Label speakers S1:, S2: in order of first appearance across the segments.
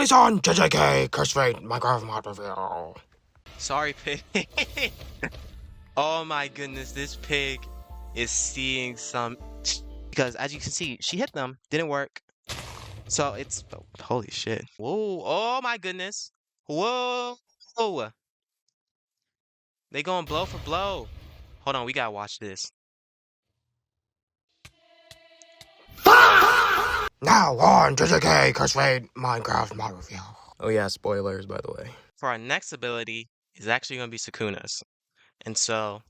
S1: Release on JJK, Curse Fate, Minecraft mod reveal.
S2: Sorry, pig. Oh my goodness, this pig is seeing some. Because as you can see, she hit them, didn't work. So it's. Oh, holy shit. Whoa, oh my goodness. Whoa. They going blow for blow. Hold on, we gotta watch this.
S1: Now on JJK, Curse Fate, Minecraft mod reveal. Oh yeah, spoilers by the way.
S2: For our next ability is actually gonna be Sukuna's. And so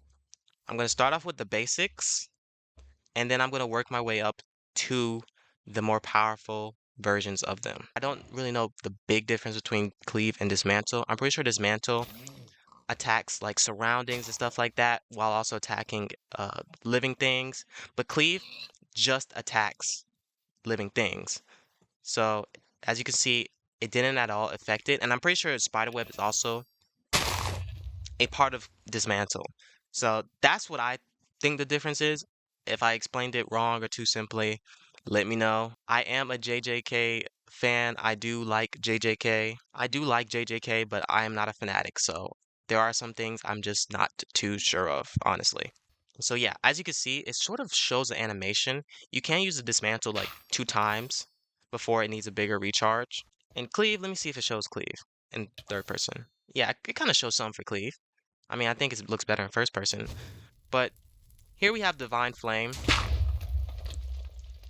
S2: I'm gonna start off with the basics, and then I'm gonna work my way up to the more powerful versions of them. I don't really know the big difference between cleave and dismantle. I'm pretty sure dismantle attacks like surroundings and stuff like that while also attacking living things, but cleave just attacks living things. So as you can see, it didn't at all affect it, and I'm pretty sure spiderweb is also a part of dismantle. So that's what I think the difference is. If I explained it wrong or too simply, let me know. I am a JJK fan. I do like JJK. But I am not a fanatic. So there are some things I'm just not too sure of, honestly. So yeah, as you can see, it sort of shows the animation. You can use the dismantle like 2 times before it needs a bigger recharge. And cleave, let me see if it shows cleave in third person. Yeah, it kind of shows some for cleave. I mean, I think it looks better in first person. But here we have Divine Flame.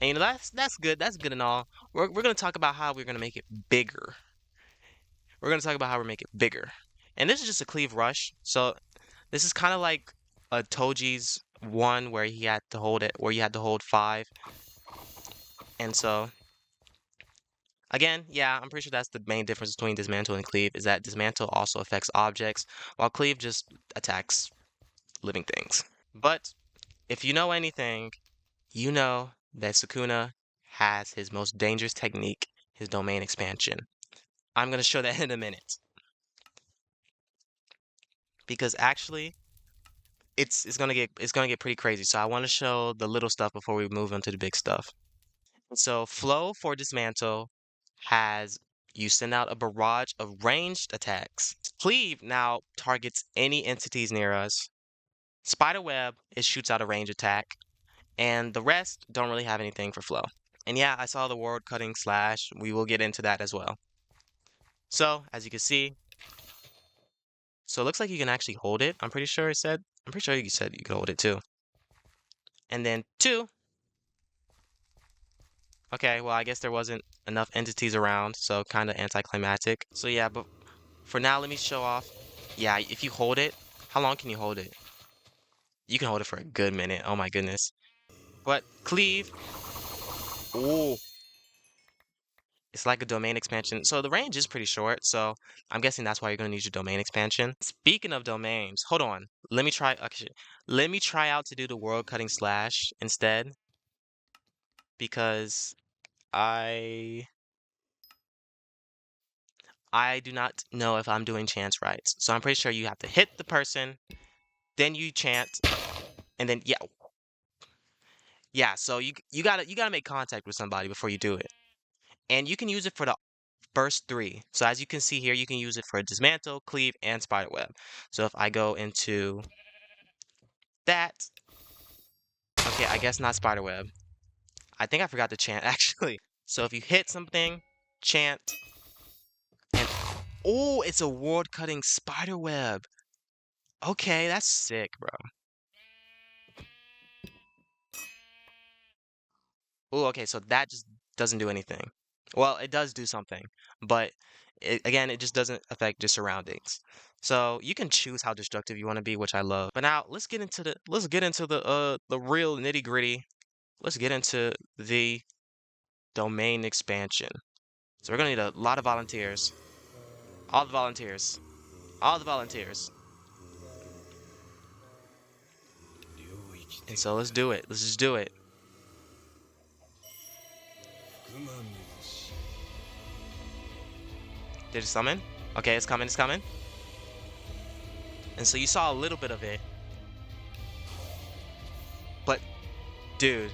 S2: And you know, that's good. That's good and all. We're going to talk about how we're going to make it bigger. We're going to talk about how we make it bigger. And this is just a cleave rush. So this is kind of like a Toji's one where he had to hold it, where you had to hold 5. And so, again, yeah, I'm pretty sure that's the main difference between dismantle and cleave, is that dismantle also affects objects, while cleave just attacks living things. But if you know anything, you know that Sukuna has his most dangerous technique, his domain expansion. I'm going to show that in a minute. Because actually, it's gonna get pretty crazy. So I want to show the little stuff before we move on to the big stuff. So flow for dismantle has you send out a barrage of ranged attacks. Cleave now targets any entities near us. Spiderweb, it shoots out a range attack. And the rest don't really have anything for flow. And yeah, I saw the word cutting slash. We will get into that as well. So, as you can see, so it looks like you can actually hold it. I'm pretty sure you said you could hold it too. And then 2. Okay, well, I guess there wasn't enough entities around, so kind of anticlimactic. So yeah, but for now, let me show off. Yeah, if you hold it, how long can you hold it? You can hold it for a good minute. Oh my goodness. But cleave. Ooh. It's like a domain expansion. So the range is pretty short, so I'm guessing that's why you're going to need your domain expansion. Speaking of domains, hold on. Let me try out to do the world cutting slash instead, because I do not know if I'm doing chants right. So I'm pretty sure you have to hit the person, then you chant, and then yeah. So you gotta make contact with somebody before you do it, and you can use it for the first 3. So as you can see here, you can use it for dismantle, cleave, and spiderweb. So if I go into that, okay, I guess not spiderweb. I think I forgot to chant actually. So if you hit something, chant, and oh, it's a world cutting spiderweb. Okay, that's sick, bro. Oh, okay, so that just doesn't do anything. Well, it does do something, but again, it just doesn't affect your surroundings. So you can choose how destructive you want to be, which I love. But now let's get into the real nitty gritty. Let's get into the domain expansion. So we're gonna need a lot of volunteers. All the volunteers. All the volunteers. And so let's do it. Let's just do it. Did it summon? Okay, it's coming, it's coming. And so you saw a little bit of it. But, dude,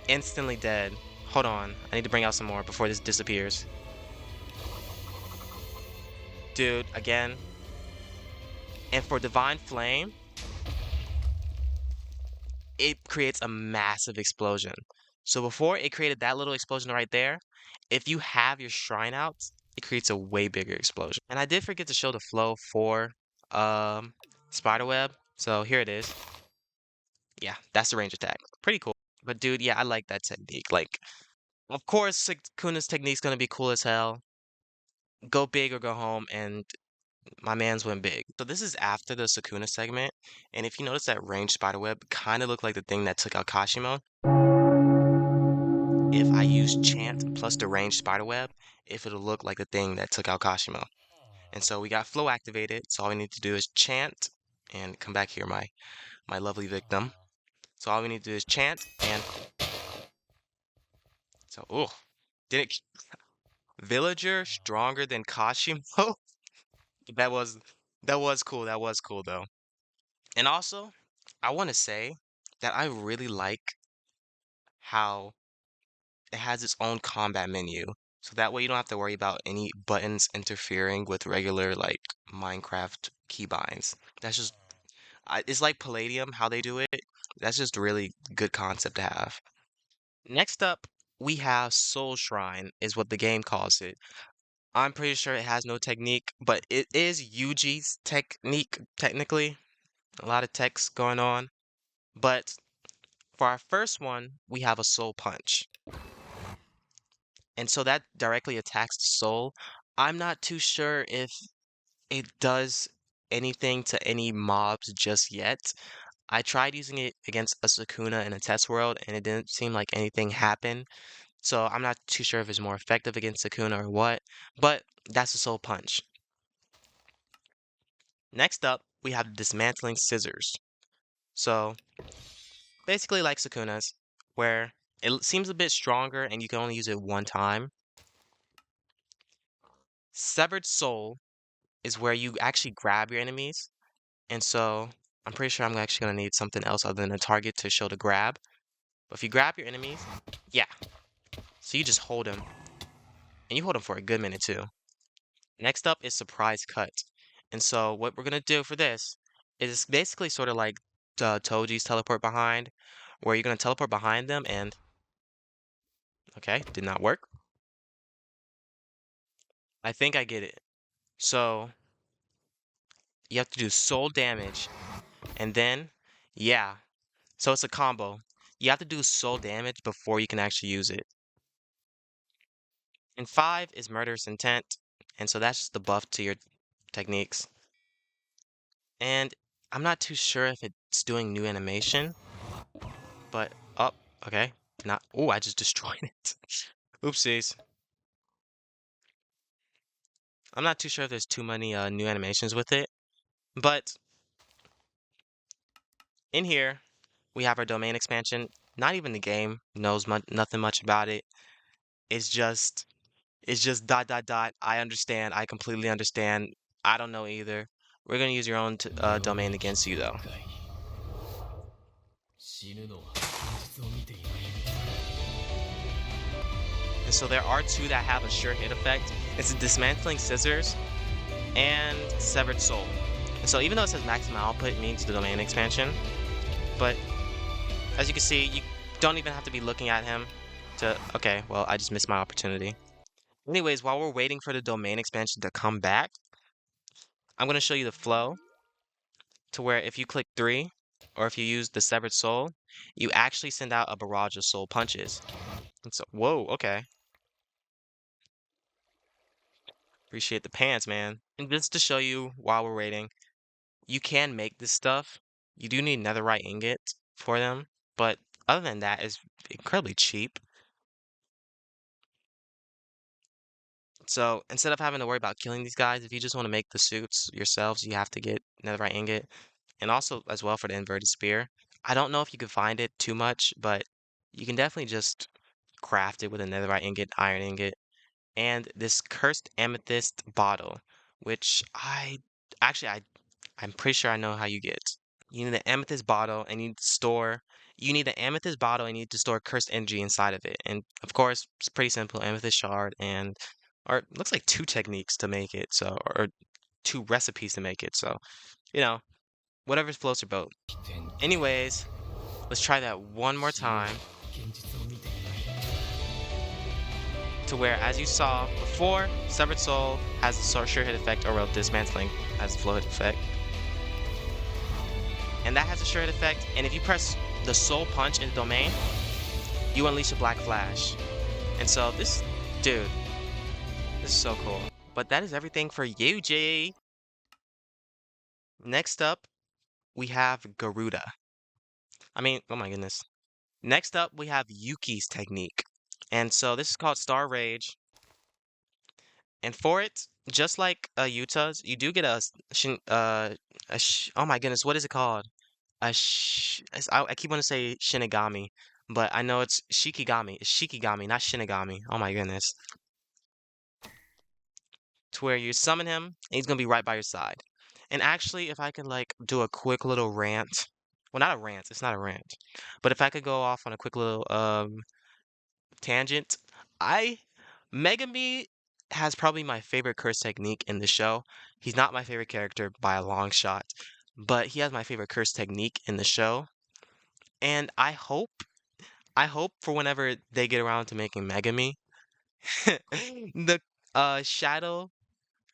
S2: instantly dead. Hold on, I need to bring out some more before this disappears. Dude, again. And for Divine Flame, it creates a massive explosion. So before it created that little explosion right there, if you have your shrine out, it creates a way bigger explosion. And I did forget to show the flow for Spiderweb. So here it is. Yeah, that's the range attack. Pretty cool. But dude, yeah, I like that technique. Like, of course, Sukuna's technique's gonna be cool as hell. Go big or go home, and my man's went big. So this is after the Sukuna segment, and if you notice that range spiderweb kind of looked like the thing that took out Kashimo. If I use chant plus the range spiderweb, if it'll look like the thing that took out Kashimo. And so we got flow activated, so all we need to do is chant, and come back here, my lovely victim. So all we need to do is chant, and so, oh, didn't Villager stronger than Kashimo? That was that was cool. That was cool though. And also, I want to say that I really like how it has its own combat menu. So that way you don't have to worry about any buttons interfering with regular like Minecraft keybinds. That's just it's like Palladium how they do it. That's just really good concept to have. Next up, we have Soul Shrine is what the game calls it. I'm pretty sure it has no technique, but it is Yuji's technique technically. A lot of text going on. But for our first one, we have a soul punch. And so that directly attacks the soul. I'm not too sure if it does anything to any mobs just yet. I tried using it against a Sukuna in a test world, and it didn't seem like anything happened. So I'm not too sure if it's more effective against Sukuna or what, but that's a soul punch. Next up, we have dismantling scissors. So basically like Sukuna's, where it seems a bit stronger and you can only use it one time. Severed Soul is where you actually grab your enemies. And so I'm pretty sure I'm actually going to need something else other than a target to show the grab. But if you grab your enemies, yeah. So you just hold them. And you hold them for a good minute too. Next up is Surprise Cut. And so what we're going to do for this is basically sort of like Toji's teleport behind, where you're going to teleport behind them and... Okay, did not work. I think I get it. So you have to do soul damage, and then, yeah. So it's a combo. You have to do soul damage before you can actually use it. And 5 is murderous intent, and so that's just the buff to your techniques. And I'm not too sure if it's doing new animation, but oh, okay. Not. Oh, I just destroyed it. Oopsies. I'm not too sure if there's too many new animations with it, but in here we have our domain expansion. Not even the game knows nothing much about it. It's just dot dot dot. I understand. I completely understand. I don't know either. We're gonna use your own domain against you though. And so there are two that have a sure hit effect. It's dismantling scissors and severed soul. And so even though it says maximum output, it means the domain expansion. But as you can see, you don't even have to be looking at him to... Okay, well, I just missed my opportunity. Anyways, while we're waiting for the domain expansion to come back, I'm going to show you the flow to where if you click 3, or if you use the severed soul, you actually send out a barrage of soul punches. And so, whoa, okay. Appreciate the pants, man. And just to show you while we're waiting, you can make this stuff. You do need netherite ingot for them, but other than that, it's incredibly cheap. So instead of having to worry about killing these guys, if you just want to make the suits yourselves, you have to get netherite ingot. And also as well for the inverted spear. I don't know if you can find it too much, but you can definitely just craft it with a netherite ingot, iron ingot, and this cursed amethyst bottle, which I'm pretty sure I know how you get. You need an amethyst bottle and you need an amethyst bottle and you need to store cursed energy inside of it. And of course, it's pretty simple, amethyst shard and or it looks like 2 techniques to make it, so or 2 recipes to make it, so, you know, whatever floats your boat. Anyways, let's try that one more time. To where, as you saw before, Severed Soul has the sure hit effect, or well, Dismantling has the flow hit effect. And that has a sure hit effect, and if you press the Soul Punch in the domain, you unleash a Black Flash. And so this, dude, this is so cool. But that is everything for Yuji. Next up, we have Garuda. I mean, oh my goodness. Next up, we have Yuki's technique. And so this is called Star Rage. And for it, just like Yuta's, you do get oh my goodness, what is it called? I keep wanting to say Shinigami, but I know it's Shikigami. It's Shikigami, not Shinigami. Oh my goodness. To where you summon him, and he's gonna be right by your side. And actually, if I could like do a quick little rant, well, not a rant, it's not a rant, but if I could go off on a quick little tangent, I Megami has probably my favorite curse technique in the show. He's not my favorite character by a long shot, but he has my favorite curse technique in the show. And I hope for whenever they get around to making Megami, the uh shadow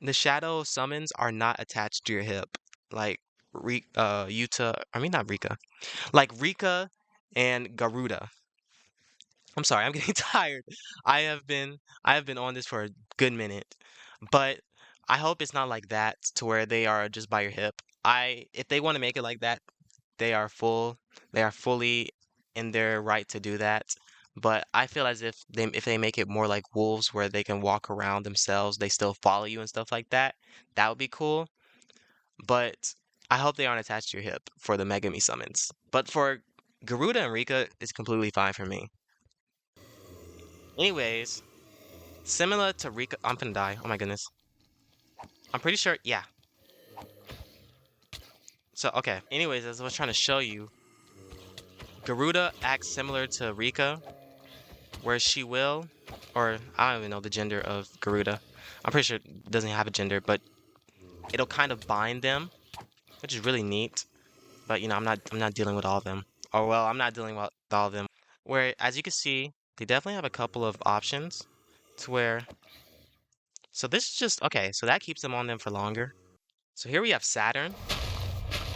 S2: the shadow summons are not attached to your hip. Like I mean not Rika. Like Rika and Garuda. I'm sorry, I'm getting tired. I have been I have been on this for a good minute. But I hope it's not like that to where they are just by your hip. If they want to make it like that, they are fully in their right to do that. But I feel as if they make it more like wolves where they can walk around themselves, they still follow you and stuff like that, that would be cool. But I hope they aren't attached to your hip for the Megami summons. But for Garuda and Rika, it's completely fine for me. Anyways, similar to Rika, I'm gonna die. Oh my goodness. I'm pretty sure, yeah. So, okay. Anyways, as I was trying to show you, Garuda acts similar to Rika, where she will, or I don't even know the gender of Garuda. I'm pretty sure it doesn't have a gender, but it'll kind of bind them, which is really neat. But you know, I'm not dealing with all of them. Or well, I'm not dealing with all of them. Where as you can see, they definitely have a couple of options to where so this is just okay, so that keeps them on them for longer. So here we have Saturn,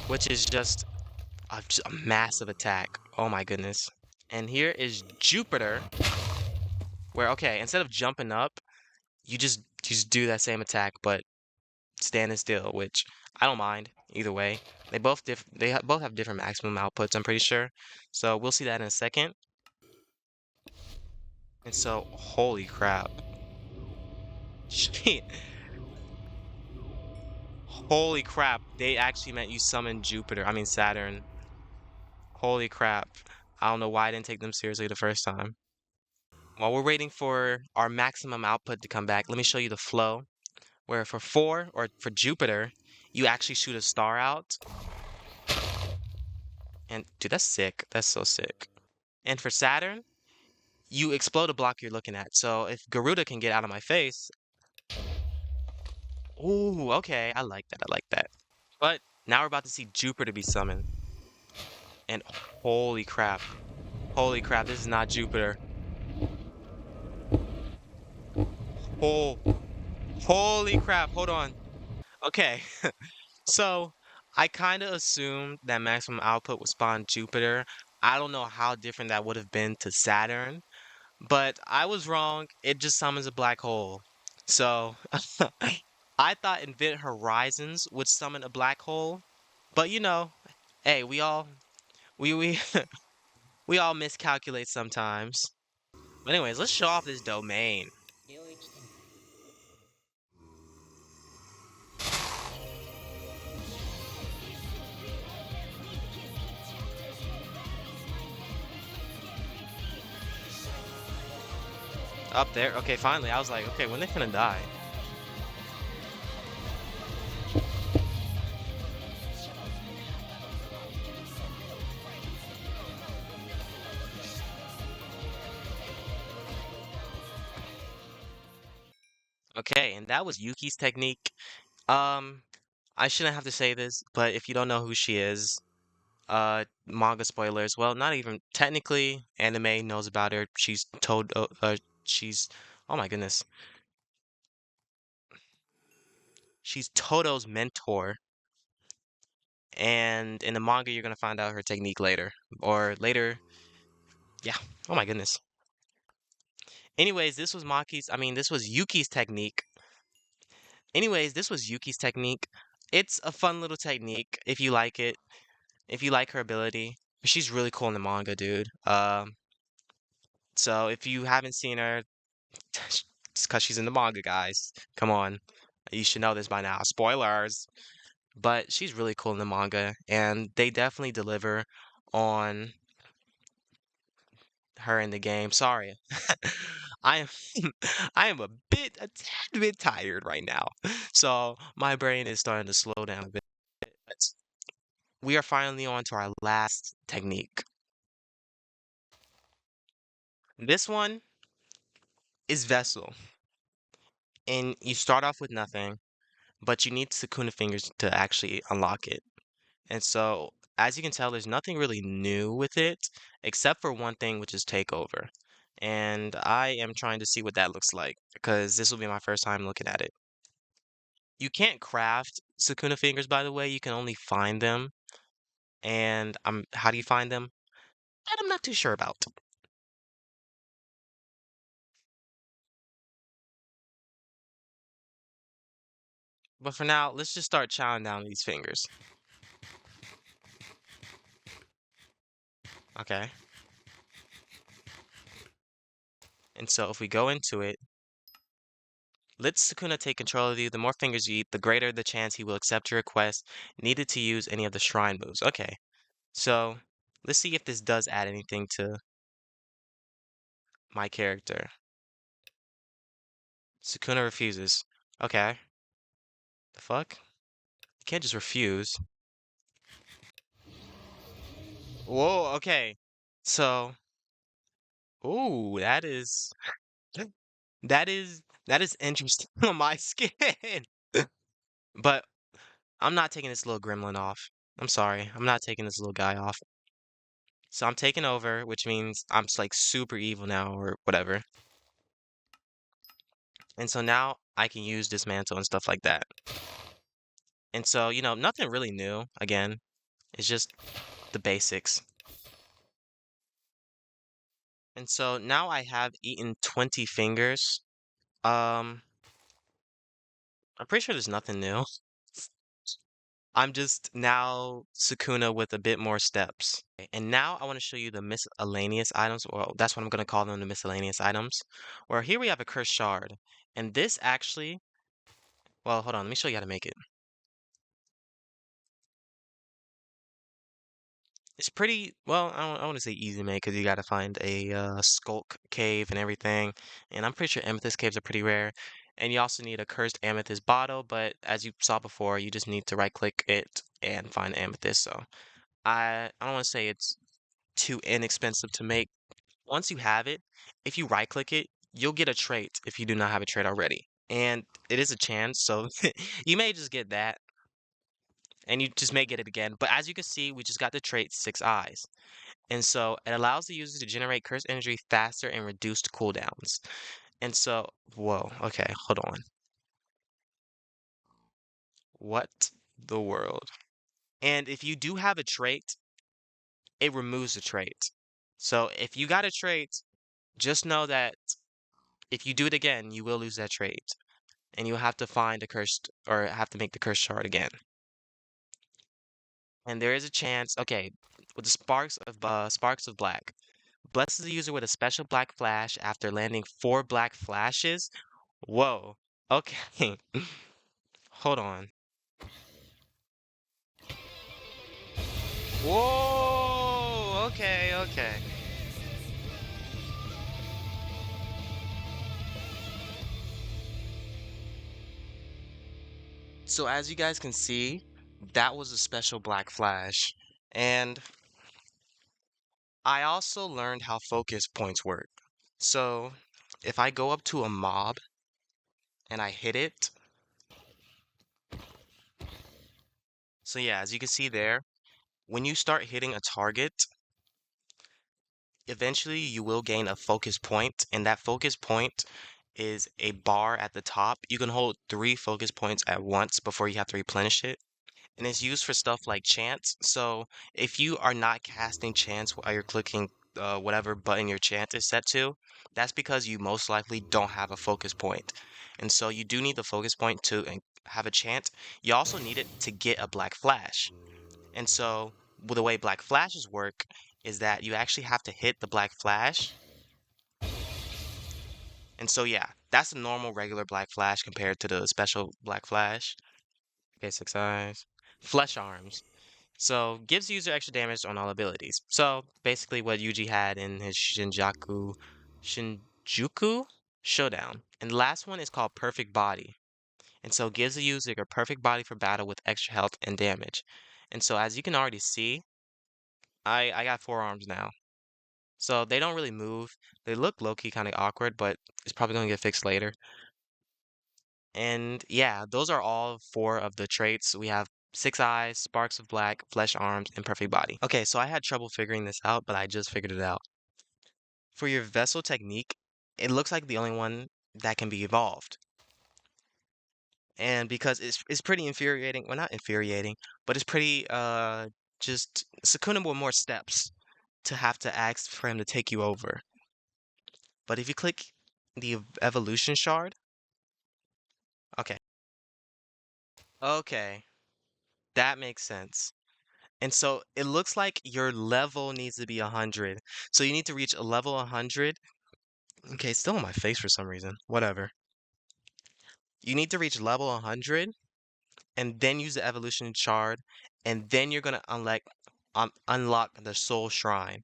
S2: which is just a massive attack. Oh my goodness. And here is Jupiter, where okay, instead of jumping up, you just do that same attack, but standing still, which I don't mind either way. Both have different maximum outputs, I'm pretty sure. So we'll see that in a second. And so, holy crap. Shit. Holy crap. They actually meant you summon Jupiter. I mean Saturn. Holy crap. I don't know why I didn't take them seriously the first time. While we're waiting for our maximum output to come back, let me show you the flow. Where for 4, or for Jupiter, you actually shoot a star out. And dude, that's sick. That's so sick. And for Saturn, you explode a block you're looking at. So if Garuda can get out of my face, ooh, okay, I like that. I like that. But now we're about to see Jupiter be summoned. And holy crap. Holy crap, this is not Jupiter. Oh, holy crap, hold on. Okay, so I kind of assumed that maximum output would spawn Jupiter. I don't know how different that would have been to Saturn, but I was wrong. It just summons a black hole. So I thought Invent Horizons would summon a black hole, but you know, hey, we we all miscalculate sometimes. But anyways, let's show off this domain. Up there. Okay, finally. I was like, okay, when they finna die? And that was Yuki's technique. Um, I shouldn't have to say this, but if you don't know who she is, manga spoilers. Well, not even technically, anime knows about her. She's, oh my goodness, she's Todo's mentor. And in the manga, you're gonna find out her technique later, or later. Yeah. Oh my goodness. Anyways, this was Yuki's technique. It's a fun little technique if you like it, if you like her ability. She's really cool in the manga, dude. So if you haven't seen her, it's because she's in the manga, guys. Come on. You should know this by now. Spoilers. But she's really cool in the manga, and they definitely deliver on her in the game. Sorry. I am I am a tad bit tired right now. So my brain is starting to slow down a bit. We are finally on to our last technique. This one is Vessel. And you start off with nothing, but you need Sukuna fingers to actually unlock it. And so, as you can tell, there's nothing really new with it, except for one thing, which is takeover. And I am trying to see what that looks like, because this will be my first time looking at it. You can't craft Sukuna fingers, by the way, you can only find them. And how do you find them? That I'm not too sure about. But for now, let's just start chowing down these fingers. Okay. And so if we go into it, let Sukuna take control of you. The more fingers you eat, the greater the chance he will accept your request needed to use any of the shrine moves. Okay. So let's see if this does add anything to my character. Sukuna refuses. Okay. The fuck? You can't just refuse. Whoa, okay. So, ooh, that is interesting on my skin. But I'm not taking this little gremlin off. I'm sorry. I'm not taking this little guy off. So I'm taking over, which means I'm just like super evil now or whatever. And so now I can use dismantle and stuff like that. And so, nothing really new. Again, it's just the basics. And so now I have eaten 20 fingers. Um, I'm pretty sure there's nothing new. I'm just now Sukuna with a bit more steps. Okay, and now I want to show you the miscellaneous items. Well, that's what I'm going to call them, the miscellaneous items. Where here we have a cursed shard. And this actually, well, hold on, let me show you how to make it. It's pretty, well, I want to say easy to make because you got to find a skulk cave and everything. And I'm pretty sure amethyst caves are pretty rare. And you also need a cursed amethyst bottle, but as you saw before, you just need to right click it and find amethyst. So I don't want to say it's too inexpensive to make. Once you have it, if you right click it, you'll get a trait if you do not have a trait already. And it is a chance, so you may just get that, and you just may get it again. But as you can see, we just got the trait Six Eyes. And so it allows the user to generate cursed energy faster and reduced cooldowns. And so, whoa, okay, hold on. What the world? And if you do have a trait, it removes the trait. So if you got a trait, just know that if you do it again, you will lose that trait. And you'll have to find a cursed, or have to make the cursed shard again. And there is a chance, okay, with the sparks of black. Blesses the user with a special black flash after landing 4 black flashes. Whoa. Okay. Hold on. Whoa. Okay, okay. So as you guys can see, that was a special black flash. And I also learned how focus points work. So if I go up to a mob and I hit it. So yeah, as you can see there, when you start hitting a target, eventually you will gain a focus point, and that focus point is a bar at the top. You can hold 3 focus points at once before you have to replenish it. And it's used for stuff like chants. So if you are not casting chants while you're clicking whatever button your chant is set to, that's because you most likely don't have a focus point. And so you do need the focus point to have a chant. You also need it to get a black flash. And so the way black flashes work is that you actually have to hit the black flash. And so yeah, that's a normal regular black flash compared to the special black flash. Okay, 6 eyes. Flesh arms. So gives user extra damage on all abilities. So basically what Yuji had in his Shinjuku Showdown. And the last one is called Perfect Body. And so gives the user a perfect body for battle with extra health and damage. And so as you can already see, I got 4 arms now. So they don't really move. They look low-key kind of awkward, but it's probably going to get fixed later. And yeah, those are all 4 of the traits. We have 6 eyes, sparks of black, flesh arms, and perfect body. Okay, so I had trouble figuring this out, but I just figured it out. For your vessel technique, it looks like the only one that can be evolved. And because it's pretty infuriating, well not infuriating, but it's pretty just Sukuna with more steps to have to ask for him to take you over. But if you click the evolution shard, okay. Okay, that makes sense. And so it looks like your level needs to be 100. So you need to reach a level 100. Okay, it's still on my face for some reason. Whatever. You need to reach level 100 and then use the evolution shard, and then you're gonna unlock the soul shrine.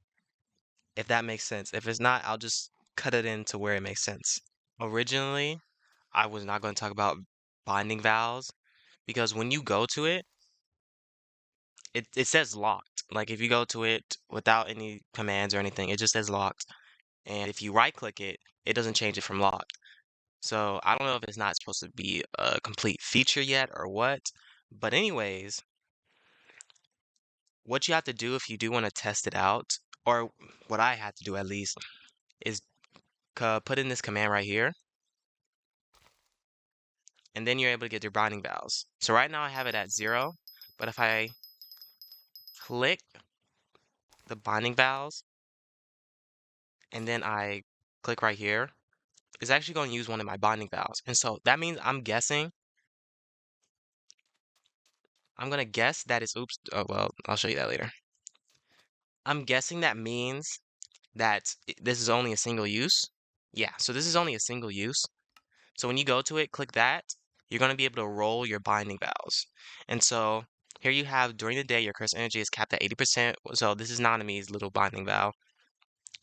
S2: If that makes sense. If it's not, I'll just cut it into where it makes sense. Originally, I was not going to talk about binding vows because when you go to it, it says locked. Like if you go to it without any commands or anything, it just says locked. And if you right click it, it doesn't change it from locked. So I don't know if it's not supposed to be a complete feature yet or what. But anyways, what you have to do if you do want to test it out, or what I had to do at least, is put in this command right here, and then you're able to get your binding vows. So right now I have it at 0, but if I click the binding vows, and then I click right here, it's actually going to use one of my binding vows. And so that means I'm going to guess that it's, oops, oh, well, I'll show you that later. I'm guessing that means that this is only a single use. Yeah, so this is only a single use. So when you go to it, click that, you're going to be able to roll your binding vows. And so here you have, during the day, your curse energy is capped at 80%. So this is Nanami's little binding vow.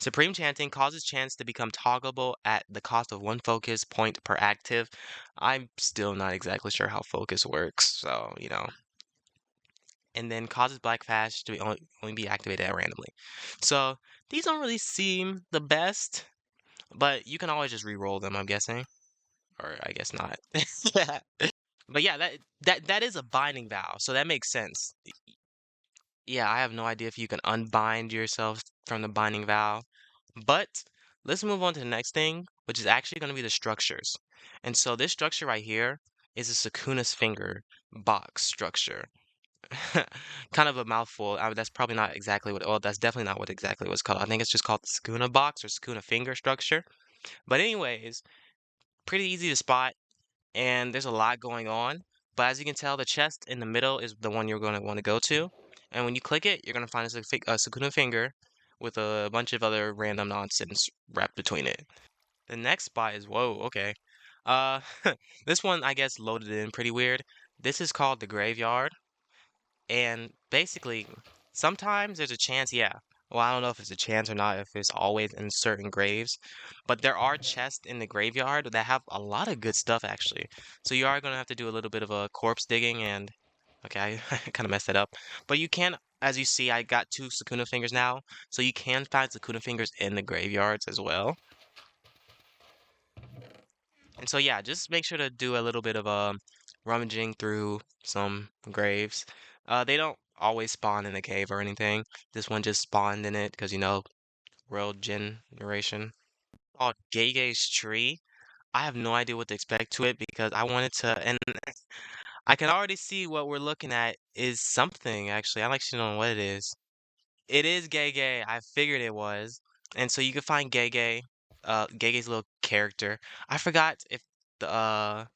S2: Supreme Chanting causes chants to become toggleable at the cost of 1 focus point per active. I'm still not exactly sure how focus works, so, you know. And then causes Black Flash to only be activated randomly. So these don't really seem the best, but you can always just re-roll them, I'm guessing. Or I guess not. But yeah, that is a binding vow, so that makes sense. Yeah, I have no idea if you can unbind yourself from the binding vow. But let's move on to the next thing, which is actually going to be the structures. And so this structure right here is a Sukuna's finger box structure. Kind of a mouthful. That's probably not exactly what, well, that's definitely not what exactly it was called. I think it's just called the Sukuna box or Sukuna finger structure. But anyways, pretty easy to spot, and there's a lot going on. But as you can tell, the chest in the middle is the one you're going to want to go to. And when you click it, you're going to find a Sukuna finger with a bunch of other random nonsense wrapped between it. The next spot is, whoa, okay. Uh, this one, I guess, loaded in pretty weird. This is called the graveyard. And basically, sometimes there's a chance, yeah. Well, I don't know if it's a chance or not, if it's always in certain graves. But there are chests in the graveyard that have a lot of good stuff, actually. So you are going to have to do a little bit of a corpse digging and... Okay, I kind of messed it up. But you can, as you see, I got 2 Sukuna fingers now. So you can find Sukuna fingers in the graveyards as well. And so yeah, just make sure to do a little bit of rummaging through some graves. They don't always spawn in a cave or anything. This one just spawned in it because world generation. Oh, Gege's tree. I have no idea what to expect to it because I wanted to, and I can already see what we're looking at is something actually. I actually don't know what it is. It is Gege. I figured it was. And so you can find Gege, Gege's little character. I forgot if the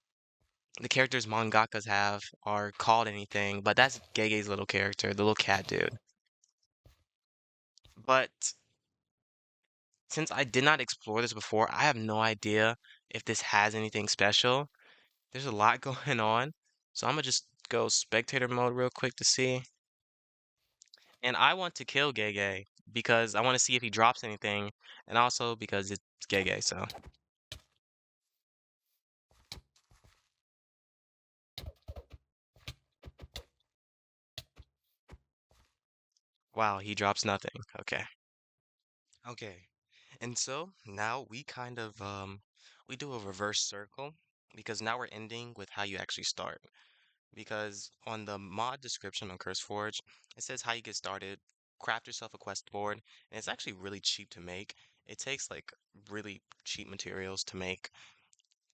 S2: characters mangakas have are called anything, but that's Gege's little character, the little cat dude. But since I did not explore this before, I have no idea if this has anything special. There's a lot going on. So I'm gonna just go spectator mode real quick to see. And I want to kill Gege because I want to see if he drops anything, and also because it's Gege, so. Wow, he drops nothing. Okay. Okay. And so now we kind of we do a reverse circle because now we're ending with how you actually start. Because on the mod description on CurseForge, it says how you get started, craft yourself a quest board, and it's actually really cheap to make. It takes like really cheap materials to make,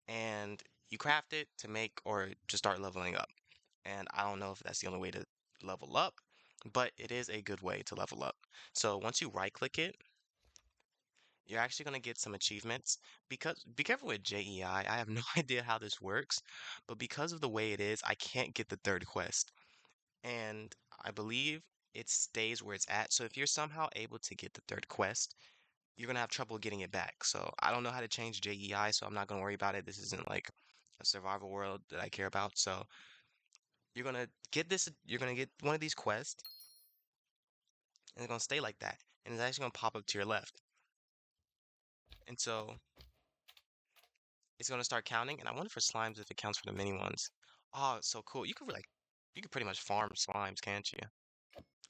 S2: and you craft it to make or to start leveling up. And I don't know if that's the only way to level up, but it is a good way to level up. So once you right click it, you're actually going to get some achievements because be careful with JEI. I have no idea how this works, but because of the way it is, I can't get the third quest. And I believe it stays where it's at. So if you're somehow able to get the third quest, you're gonna have trouble getting it back. So I don't know how to change JEI, so I'm not gonna worry about it. This isn't like a survival world that I care about. So you're gonna get one of these quests, and it's gonna stay like that. And it's actually gonna pop up to your left. And so it's gonna start counting. And I wonder for slimes if it counts for the mini ones. Oh, so cool. You could pretty much farm slimes, can't you?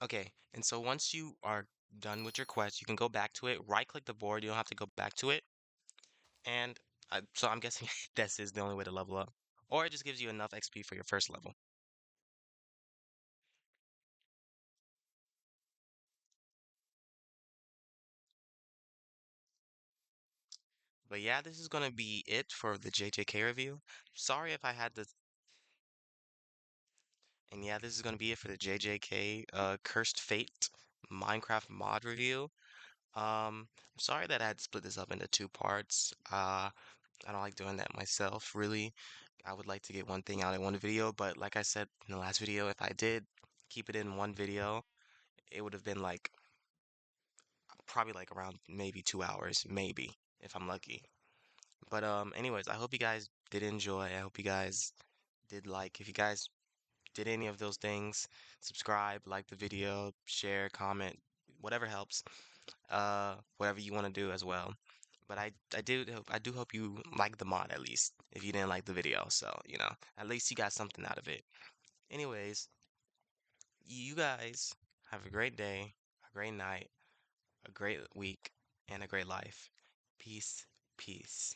S2: Okay, and so once you are done with your quest, you can go back to it, right-click the board, you don't have to go back to it, and so I'm guessing this is the only way to level up. Or it just gives you enough XP for your first level. But yeah, this is gonna be it for the JJK review. Sorry if I had to, and yeah, this is gonna be it for the JJK Cursed Fate Minecraft mod review. I'm sorry that I had to split this up into two parts. I don't like doing that myself, really. I would like to get one thing out in one video, but like I said in the last video, if I did keep it in one video, it would have been like probably like around maybe 2 hours, maybe, if I'm lucky. But anyways, I hope you guys did enjoy. I hope you guys did like. If you guys did any of those things, subscribe, like the video, share, comment, whatever helps. Whatever you want to do as well. But I do hope you like the mod at least if you didn't like the video. So, at least you got something out of it. Anyways, you guys have a great day, a great night, a great week, and a great life. Peace, peace.